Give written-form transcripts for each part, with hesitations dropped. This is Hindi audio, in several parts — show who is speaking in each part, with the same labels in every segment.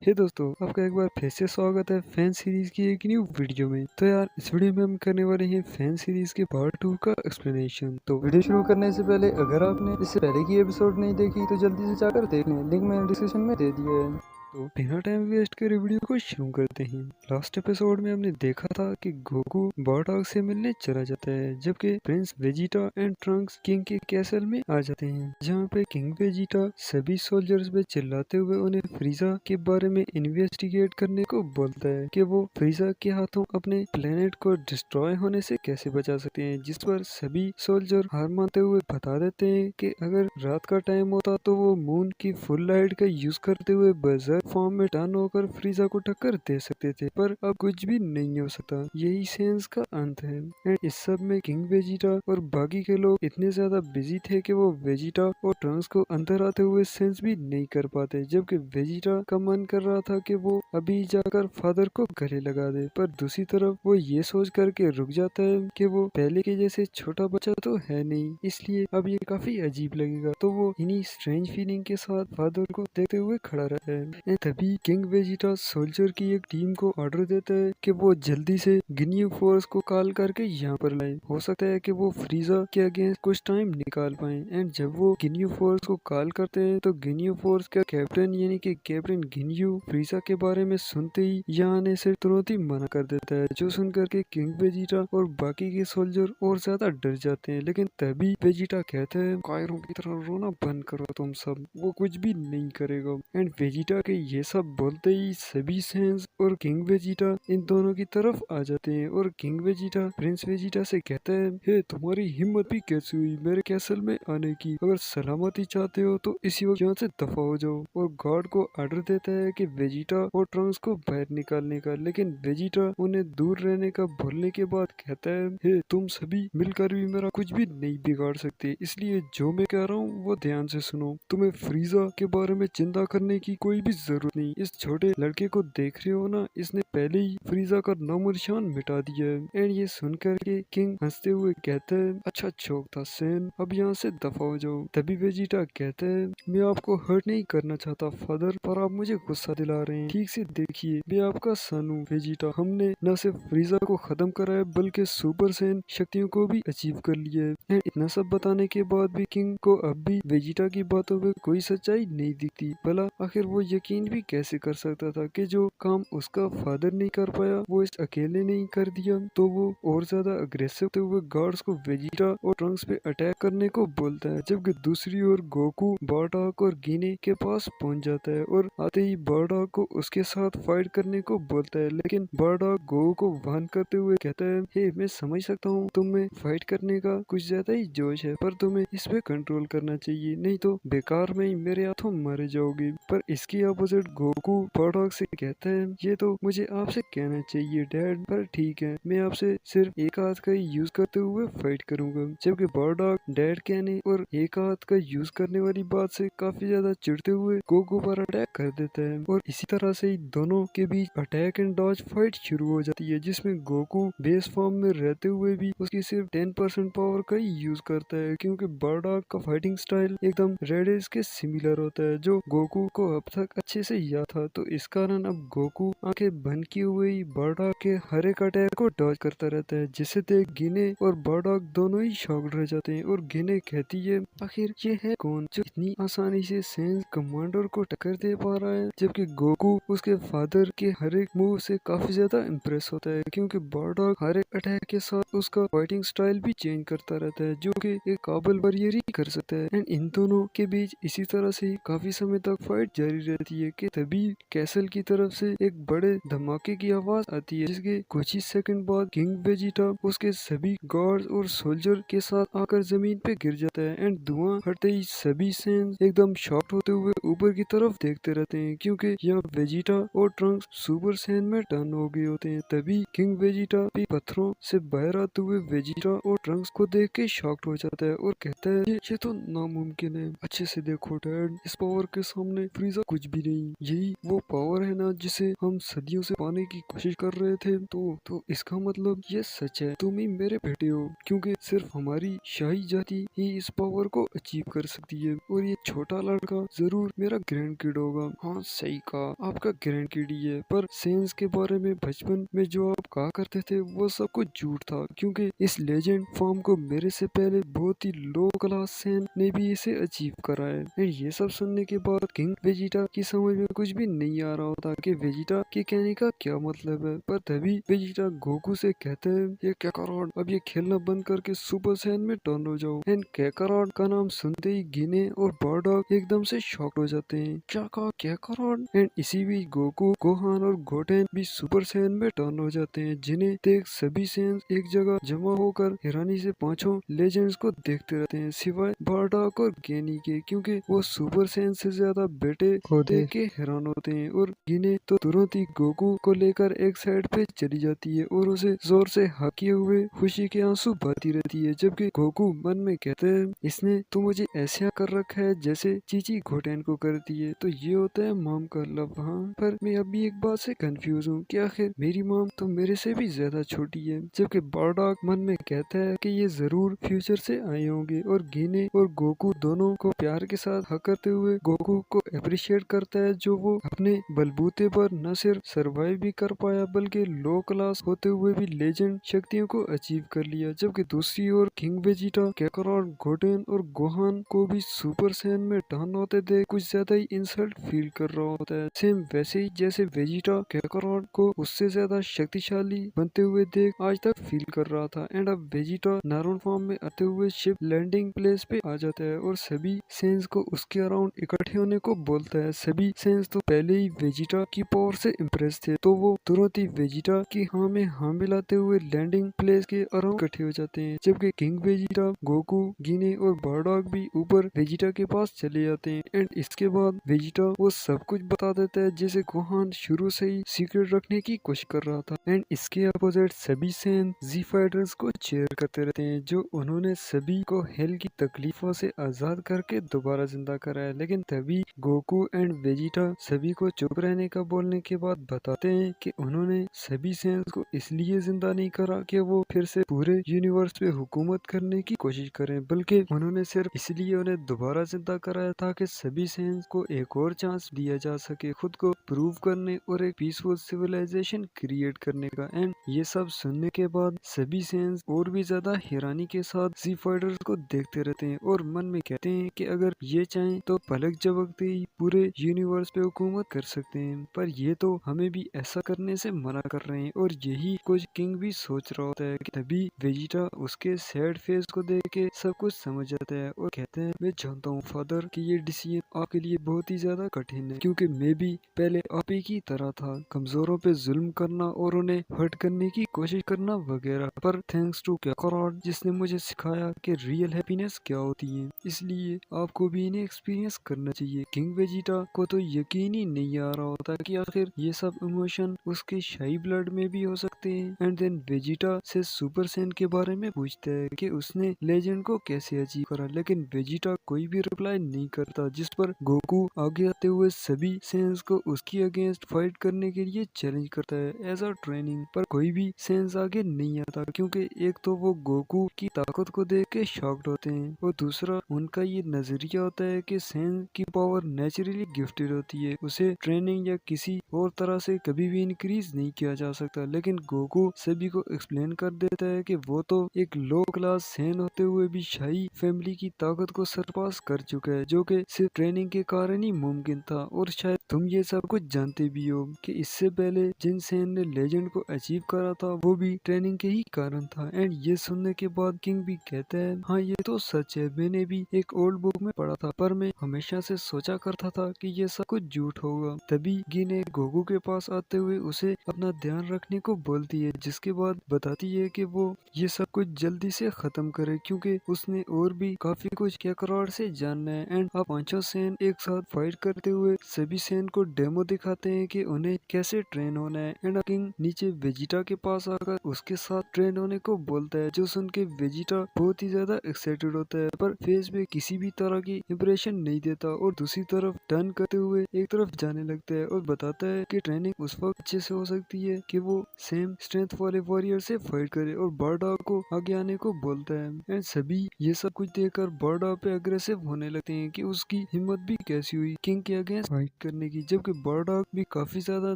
Speaker 1: हे दोस्तों, आपका एक बार फिर से स्वागत है फैन सीरीज की एक न्यू वीडियो में। तो यार इस वीडियो में हम करने वाले हैं फैन सीरीज के पार्ट 2 का एक्सप्लेनेशन। तो वीडियो शुरू करने से पहले अगर आपने इससे पहले की एपिसोड नहीं देखी तो जल्दी से जाकर देख लें, लिंक मैंने डिस्क्रिप्शन में दे दिया है। तो बिना टाइम वेस्ट करे वीडियो को शुरू करते हैं। लास्ट एपिसोड में हमने देखा था कि गोकू बारडॉग से मिलने चला जाता है, जबकि Prince Vegeta and Trunks king के कैसल में आ जाते हैं, जहाँ पे किंग वेजिटा सभी सोल्जर्स पे चिल्लाते हुए उन्हें फ्रीजा के बारे में इन्वेस्टिगेट करने को बोलता है कि वो फ्रीजा के हाथों अपने प्लेनेट को डिस्ट्रॉय होने से कैसे बचा सकते हैं। जिस पर सभी सोल्जर हार मानते हुए बता देते हैं कि अगर रात का टाइम होता तो वो मून की फुल लाइट का यूज करते हुए बजर फॉर्म में टर्न होकर फ्रीजा को टक्कर दे सकते थे, पर अब कुछ भी नहीं हो सकता। यही सेंस का अंत है। एंड इस सब में किंग वेजिटा और बाकी के लोग इतने ज्यादा बिजी थे कि वो वेजिटा और ट्रंक्स को अंदर आते हुए सेंस भी नहीं कर पाते, जबकि वेजिटा का मन कर रहा था कि वो अभी जाकर फादर को गले लगा दे, पर दूसरी तरफ वो ये सोच करके रुक जाता है कि वो पहले के जैसे छोटा बच्चा तो है नहीं, इसलिए अब ये काफी अजीब लगेगा। तो वो इन्हीं स्ट्रेंज फीलिंग के साथ फादर को देखते हुए खड़ा रहता है। तभी किंग वेजिटा सोल्जर की एक टीम को ऑर्डर देता है कि वो जल्दी से गिनियो फोर्स को कॉल करके यहाँ पर लाए। हो सकता है कि वो फ्रीजा के अगेंस्ट कुछ टाइम निकाल पाए। एंड जब वो गिनियो फोर्स को कॉल करते हैं तो गिनियो फोर्स का कैप्टन यानी कि कैप्टन गिनियो फ्रीजा के बारे में सुनते ही यहाँ आने से तुरंत ही मना कर देता है, जो सुनकर के किंग वेजिटा और बाकी के सोल्जर और ज्यादा डर जाते हैं। लेकिन तभी वेजिटा कहते हैं, कायरों की तरह रोना बंद करो तुम सब, वो कुछ भी नहीं करेगा। एंड वेजिटा के ये सब बोलते ही सभी सेंस और किंग वेजिटा इन दोनों की तरफ आ जाते हैं और किंग वेजिटा प्रिंस वेजिटा से कहता है, हे तुम्हारी हिम्मत भी कैसी हुई मेरे कैसल में आने की, अगर सलामती चाहते हो तो इसी वक्त यहाँ से दफा हो जाओ। और गॉड को ऑर्डर देता है कि वेजिटा और ट्रंक्स को बाहर निकालने का, लेकिन वेजिटा उन्हें दूर रहने का बोलने के बाद कहता है, हे तुम सभी मिलकर भी मेरा कुछ भी नहीं बिगाड़ सकते, इसलिए जो मैं कह रहा हूँ वो ध्यान से सुनो। तुम्हें फ्रीजा के बारे में चिंता करने की कोई भी जरूरत नहीं। इस छोटे लड़के को देख रहे हो ना, इसने पहले ही फ्रीजा का नामो निशान मिटा दिया है। एंड ये सुनकर के किंग हंसते हुए कहते हैं, अच्छा जोक था सैन, अब यहाँ से दफा हो जाओ। तभी वेजिटा कहते हैं, मैं आपको हर्ट नहीं करना चाहता फादर, पर आप मुझे गुस्सा दिला रहे हैं। ठीक से देखिए, मैं आपका सन हूँ वेजिटा, हमने न सिर्फ फ्रीजा को खत्म करा है बल्कि सुपर सैन शक्तियों को भी अचीव कर लिया है। एंड इतना सब बताने के बाद भी किंग को अब भी वेजिटा की बातों में कोई सच्चाई नहीं दिखती। भला आखिर वो यकीन भी कैसे कर सकता था कि जो काम उसका फादर नहीं कर पाया वो इस अकेले नहीं कर दिया। तो वो और ज्यादा अग्रेसिव होते हुए गार्ड्स को वेजिटा और ट्रंक्स पे अटैक करने को बोलता है, जबकि दूसरी ओर गोकू बारडॉग और गिने के पास पहुंच जाता है और आते ही बारडॉग को उसके साथ फाइट करने को बोलता है। लेकिन बारडॉग गोकू को वार्न करते हुए कहता है, हे मैं समझ सकता हूँ तुम्हें फाइट करने का कुछ ज्यादा ही जोश है, पर तुम्हें इस पे कंट्रोल करना चाहिए, नहीं तो बेकार में ही मेरे हाथों मारे जाओगे। पर इसकी अपोजिट गोकू बारडॉग से कहता है, ये तो मुझे आपसे कहना चाहिए डैड, पर ठीक है मैं आपसे सिर्फ एक हाथ का ही यूज करते हुए फाइट करूंगा। जबकि बारडॉग डैड कहने और एक हाथ का यूज करने वाली बात से काफी ज्यादा चिढ़ते हुए गोकू पर अटैक कर देता है और इसी तरह से ही दोनों के बीच अटैक एंड डॉज फाइट शुरू हो जाती है, जिसमें गोकू बेस फॉर्म में रहते हुए भी उसकी सिर्फ 10% पावर का ही यूज करता है, क्योंकि बारडॉग का फाइटिंग स्टाइल एकदम रेडिस के सिमिलर होता है जो गोकू को अब तक अच्छे से याद था। तो इस कारण अब गोकू आंखें बंद किए हुए ही बारडॉग के हर एक अटैक को डॉज करता रहता है, जिसे देख गिने और बारडॉग दोनों ही शॉक्ड रह जाते हैं। और गिने कहती है, आखिर ये है कौन जो इतनी आसानी से सेंस कमांडर को टक्कर दे पा रहा है। जबकि गोकू उसके फादर के हर एक मूव से काफी ज्यादा इम्प्रेस होता है, क्योंकि बारडॉग हर एक अटैक के साथ उसका फाइटिंग स्टाइल भी चेंज करता रहता है, जो कि एक काबिल वॉरियर ही कर सकता है। एंड इन दोनों के बीच इसी तरह से काफी समय तक फाइट जारी रहती है कि तभी कैसल की तरफ से एक बड़े धमाके की आवाज आती है, जिसके कुछ ही सेकंड बाद किंग वेजिटा उसके सभी गार्ड्स और सोल्जर के साथ आकर जमीन पे गिर जाता है। एंड धुआं हटते ही सभी सेंस एकदम शॉक्ड होते हुए ऊपर की तरफ देखते रहते हैं, क्योंकि यहाँ वेजिटा और ट्रंक्स सुपर सैन में टर्न हो गए होते हैं। तभी किंग वेजिटा भी पत्थरों से बाहर आते हुए वेजिटा और ट्रंक्स को देख के शॉक्ड हो जाता है और कहता है, ये तो नामुमकिन है, अच्छे से देखो डैड, इस पावर के सामने फ्रीजा कुछ भी नहीं गई। यही वो पावर है ना जिसे हम सदियों से पाने की कोशिश कर रहे थे। तो इसका मतलब ये सच है, तुम ही मेरे बेटे हो, क्योंकि सिर्फ हमारी शाही जाति ही इस पावर को अचीव कर सकती है। और ये छोटा लड़का जरूर मेरा ग्रैंड किड होगा। हाँ सही कहा, आपका ग्रैंड किड ही है। पर सेंस के बारे में बचपन में जो आप कहा करते थे वो सब कुछ झूठ था, क्योंकि इस लेजेंड फॉर्म को मेरे से पहले बहुत ही लो क्लास सेन ने भी इसे अचीव करा है। एंड ये सब सुनने के बाद किंग वेजिटा की समझ में कुछ भी नहीं आ रहा होता कि वेजिटा के कहने का क्या मतलब है। पर तभी वेजिटा गोकू से कहते हैं, ये कैकारॉट अब ये खेलना बंद करके सुपर सैन में टर्न हो जाओ। एंड कैकारॉट का नाम सुनते ही गिने और बारडॉग एकदम से शॉक हो जाते हैं। क्या कहा कैकारॉट? एंड इसी बीच गोकू, गोहान और गोटेन भी सुपर सैन में टर्न हो जाते हैं, जिन्हें देख सभी सैन्स एक जगह जमा होकर हैरानी से पांचों लेजेंड्स को देखते रहते हैं, सिवाय बारडॉग और गेनी के, क्योंकि वो सुपर सैन से ज्यादा बेटे को देख के हैरान होते हैं। और गिने तो तुरंत ही गोकू को लेकर एक साइड पे चली जाती है और उसे जोर से हकीए हुए खुशी के आंसू बहाती रहती है, जबकि गोकू मन में कहते हैं, इसने तो मुझे ऐसा कर रखा है जैसे चीची घोटेन को करती है। तो ये होता है मॉम का लव। हाँ, पर मैं अभी एक बात से कंफ्यूज हूँ कि आखिर मेरी मॉम तो मेरे से भी ज्यादा छोटी है। जबकि बारडॉग मन में कहता है कि ये जरूर फ्यूचर से आए होंगे। और गिने और गोकू दोनों को प्यार के साथ हक करते हुए गोकू को अप्रिशिएट करता है, जो वो अपने बलबूते पर न सिर्फ सरवाइव भी कर पाया बल्कि लो क्लास होते हुए भी लेजेंड शक्तियों को अचीव कर लिया। जबकि दूसरी ओर किंग वेजिटा, कैकारॉट, गोटेन और गोहान को भी सुपर सैन में टर्न होते देख कुछ ज्यादा ही इंसल्ट फील कर रहा होता है। सेम वैसे ही जैसे वेजिटा कैकारॉट को उससे ज्यादा शक्तिशाली बनते हुए देख आज तक फील कर रहा था। एंड अब वेजिटा नारुन फॉर्म में आते हुए शिप लैंडिंग प्लेस पे आ जाता है और सभी सेंस को उसके अराउंड इकट्ठे होने को बोलता है। सभी सेंस तो पहले ही वेजिटा की पावर से इम्प्रेस थे, तो वो तुरंत ही वेजिटा की हाँ में हाँ मिलाते हुए लैंडिंग प्लेस के अराउंड इकट्ठे हो जाते हैं। जबकि किंग वेजिटा, गोकू, गिने और बारडॉग भी ऊपर वेजिटा के पास चले जाते हैं। एंड इसके बाद वेजिटा वो सब कुछ बता देता है जिसे गोहान शुरू से ही सीक्रेट रखने की कोशिश कर रहा था। एंड इसके अपोजिट सभी सेन जी फाइटर्स को चेयर करते रहते हैं, जो उन्होंने सभी को हेल की तकलीफों से आजाद करके दोबारा जिंदा कराया। लेकिन तभी गोकू एंड वेजिटा सभी को चुप रहने का बोलने के बाद बताते हैं कि उन्होंने सभी सेंस को इसलिए जिंदा नहीं करा कि वो फिर से पूरे यूनिवर्स पे हुकूमत करने की कोशिश करें, बल्कि उन्होंने सिर्फ इसलिए उन्हें दोबारा जिंदा कराया ताकि सभी सेंस को एक और चांस दिया जा सके खुद को प्रूव करने और एक पीसफुल सिविलाइजेशन क्रिएट करने का। एंड ये सब सुनने के बाद सभी सेंस और भी ज्यादा हैरानी के साथ जी फाइटर्स को देखते रहते हैं और मन में कहते हैं कि अगर ये चाहें तो पलक झपकते ही पूरे यूनिवर्स पे हुकूमत कर सकते हैं। पर ये तो हमें भी ऐसा करने से मना कर रहे हैं। और यही कुछ किंग भी सोच रहा होता है कि तभी वेजिटा उसके सैड फेस को देख के सब कुछ समझ जाता है और कहते हैं, मैं जानता हूँ फादर कि ये डिसीजन आपके लिए बहुत ही ज्यादा कठिन है, क्योंकि मैं भी पहले आप ही की तरह था, कमजोरों पे जुल्म करना और उन्हें हर्ट करने की कोशिश करना वगैरह। पर थैंक्स टू कैकारॉट जिसने मुझे सिखाया कि रियल हैप्पीनेस क्या होती है, इसलिए आपको भी इन्हें एक्सपीरियंस करना चाहिए। किंग वेजिटा को तो यकीन ही नहीं आ रहा होता कि आखिर ये सब इमोशन उसके शाही ब्लड में भी हो सकते हैं। एंड देन वेजिटा से सुपर सैन के बारे में पूछता है कि उसने लेजेंड को कैसे अचीव करा, लेकिन वेजिटा कोई भी रिप्लाई नहीं करता, जिस पर गोकू आगे आते हुए सभी सेंस को उसकी अगेंस्ट फाइट करने के लिए चैलेंज करता है एज अ ट्रेनिंग। पर कोई भी सेंस आगे नहीं आता, क्योंकि एक तो वो गोकू की ताकत को देख के शॉक्ड होते हैं और दूसरा उनका ये नजरिया होता है कि सेंस की पावर नेचुरली गिफ्टेड होती है, उसे ट्रेनिंग या किसी और तरह से कभी भी इंक्रीज नहीं किया जा सकता। लेकिन गोकू सभी को एक्सप्लेन कर देता है कि वो तो एक लो क्लास सेन होते हुए भी शाही फैमिली की ताकत को सरपास कर चुका है, जो कि सिर्फ ट्रेनिंग के कारण ही मुमकिन था। और शायद तुम ये सब कुछ जानते भी हो कि इससे पहले जिन सेन ने लेजेंड को अचीव करा था वो भी ट्रेनिंग के ही कारण था। एंड ये सुनने के बाद किंग भी कहता है, हाँ ये तो सच है, मैंने भी एक ओल्ड बुक में पढ़ा था, पर मैं हमेशा से सोचा करता था कि ये सब कुछ झूठ होगा। तभी गिने गोकू के पास आते हुए उसे अपना ध्यान रखने को बोलती है, जिसके बाद बताती है कि वो ये सब कुछ जल्दी से खत्म करे, क्योंकि उसने और भी काफी कुछ कैकारॉट से जानना है। एंड अब पांचों सेन एक साथ फाइट करते हुए सभी सेन को डेमो दिखाते हैं कि उन्हें कैसे ट्रेन होना है। एंड किंग नीचे वेजिटा के पास आकर उसके साथ ट्रेन होने को बोलता है, जो सुन के वेजिटा बहुत ही ज्यादा एक्साइटेड होता है, पर फेस पे किसी भी तरह की इंप्रेशन नहीं देता। और दूसरी तरफ टर्न करते करते हुए एक तरफ जाने लगता है और बताता है कि ट्रेनिंग उस वक्त अच्छे से हो सकती है कि वो सेम स्ट्रेंथ वाले वॉरियर से फाइट करे और बारडॉग को आगे आने को बोलता है। एंड सभी ये सब कुछ देखकर बारडॉग पे अग्रेसिव होने लगते हैं कि उसकी हिम्मत भी कैसी हुई किंग के अगेंस्ट फाइट करने की, जबकि बारडॉग भी काफी ज्यादा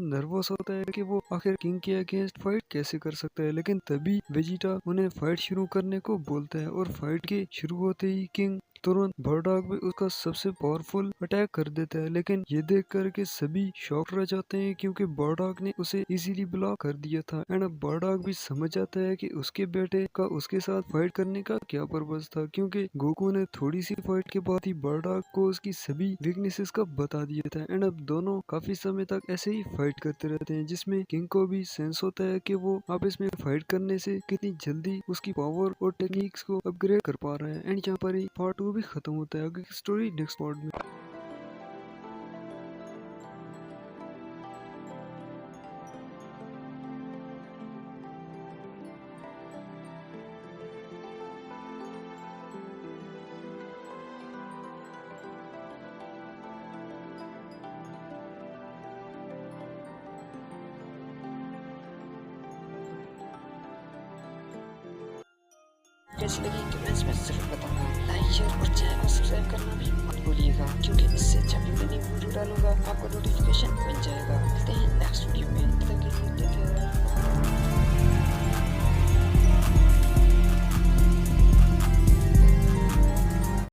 Speaker 1: नर्वस होता है कि वो आखिर किंग के अगेंस्ट फाइट कैसे कर सकता है। लेकिन तभी वेजिटा उन्हें फाइट शुरू करने को बोलता है और फाइट के शुरू होते ही किंग तुरंत बारडॉग भी उसका सबसे पावरफुल अटैक कर देता है। लेकिन ये देख कर के सभी शॉक रह जाते हैं क्योंकि बारडॉग ने उसे इजीली ब्लॉक कर दिया था। एंड अब बारडॉग भी समझ जाता है कि उसके बेटे का उसके साथ फाइट करने का क्या पर्पस था, क्योंकि गोकू ने थोड़ी सी फाइट के बाद ही बारडॉग को उसकी सभी वीकनेसेस का बता दिया था। एंड अब दोनों काफी समय तक ऐसे ही फाइट करते रहते हैं, जिसमें किंग को भी सेंस होता है कि वो आपस में फाइट करने से कितनी जल्दी उसकी पावर और टेक्निक्स को अपग्रेड कर पा रहा है। एंड यहाँ पर ही पार्ट 2 भी खत्म होता है। आगे की स्टोरी नेक्स्ट पार्ट में।
Speaker 2: कैसी लगी कमेंट्स में जरूर बताना। लाइक शेयर और चैनल को सब्सक्राइब करना भी मत भूलिएगा, क्योंकि इससे जब भी मैं न्यू वीडियो डालूंगा आपको नोटिफिकेशन मिल जाएगा। मिलते हैं नेक्स्ट वीडियो में।